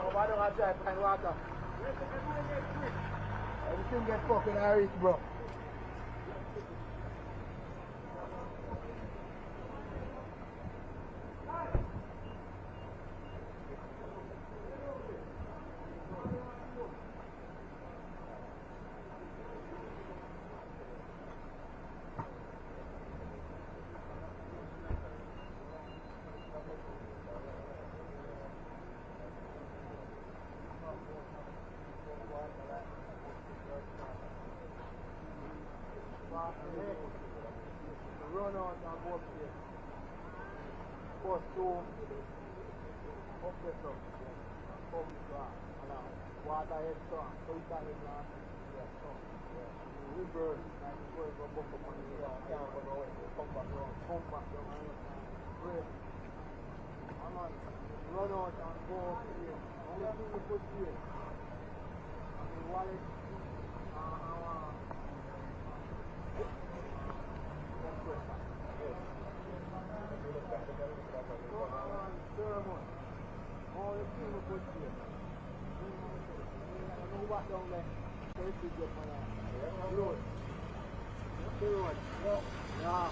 walk over, I don't have to try to find water. Everything gets fucking Irish, bro. Run out and go up here. First two up there, so come along. Water head strong, so you can hit last. Yeah, so. River, like you go bump up on the hill, can't go away, come back down, and break. And on, run out and go up here. Only thing you put here. And the wallet, all the people put here. You know what down there? First you get on the road. The road. Yeah.